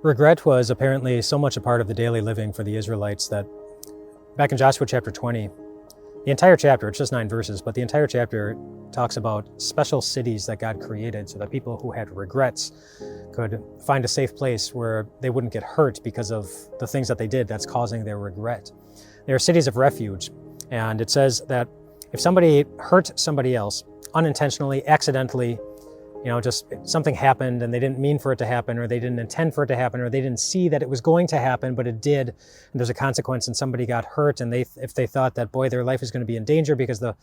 Regret was apparently so much a part of the daily living for the Israelites that back in Joshua chapter 20, the entire chapter, it's just 9 verses, but the entire chapter talks about special cities that God created so that people who had regrets could find a safe place where they wouldn't get hurt because of the things that they did that's causing their regret. They are cities of refuge, and it says that if somebody hurt somebody else unintentionally, accidentally, just something happened and they didn't mean for it to happen, or they didn't intend for it to happen, or they didn't see that it was going to happen, but it did, and there's a consequence and somebody got hurt, and if they thought that, boy, their life is going to be in danger because the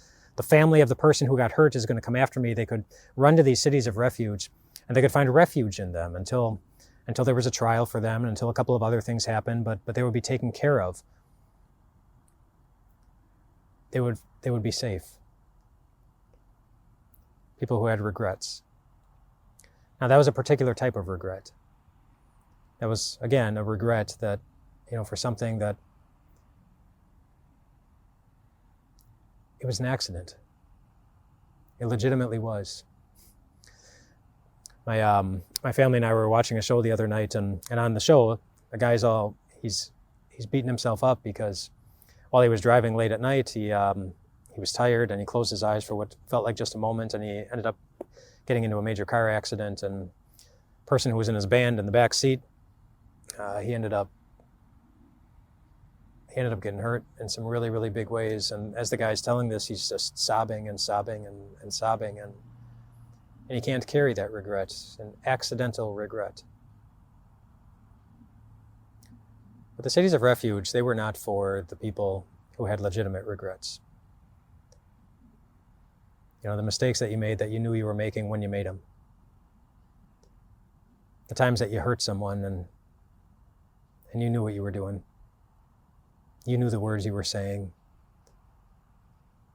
family of the person who got hurt is going to come after me, they could run to these cities of refuge, and they could find refuge in them until there was a trial for them, and until a couple of other things happened, but they would be taken care of. They would be safe. People who had regrets. Now, that was a particular type of regret. That was, again, a regret that, for something that it was an accident. It legitimately was. My family and I were watching a show the other night, and on the show, the guy's he's beating himself up because while he was driving late at night, he was tired and he closed his eyes for what felt like just a moment, and he ended up getting into a major car accident, and the person who was in his band in the back seat, he ended up getting hurt in some really, really big ways. And as the guy's telling this, he's just sobbing and sobbing and sobbing, and he can't carry that regret, an accidental regret. But the cities of refuge, they were not for the people who had legitimate regrets. The mistakes that you made that you knew you were making when you made them. The times that you hurt someone and you knew what you were doing. You knew the words you were saying.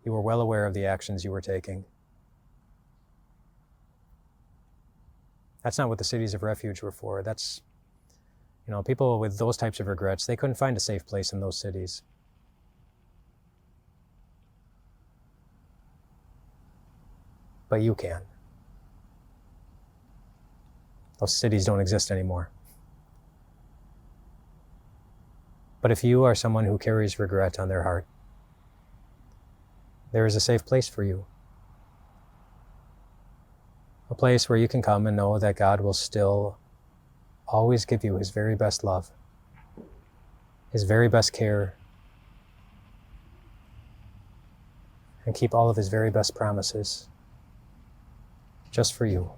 You were well aware of the actions you were taking. That's not what the cities of refuge were for. That's, people with those types of regrets, they couldn't find a safe place in those cities. But you can. Those cities don't exist anymore. But if you are someone who carries regret on their heart, there is a safe place for you. A place where you can come and know that God will still always give you His very best love, His very best care, and keep all of His very best promises just for you.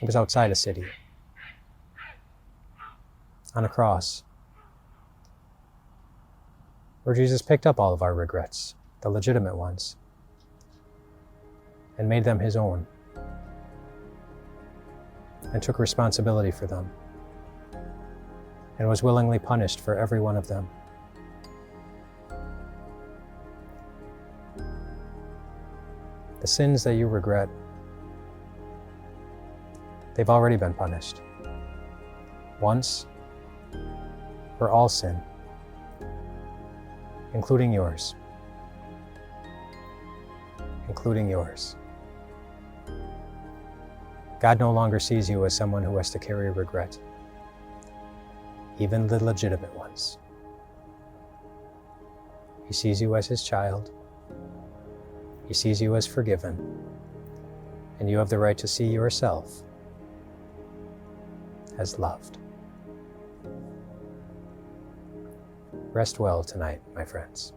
It was outside a city, on a cross, where Jesus picked up all of our regrets, the legitimate ones, and made them His own, and took responsibility for them, and was willingly punished for every one of them. The sins that you regret, they've already been punished. Once for all sin, including yours. Including yours. God no longer sees you as someone who has to carry regret, even the legitimate ones. He sees you as His child. He sees you as forgiven, and you have the right to see yourself as loved. Rest well tonight, my friends.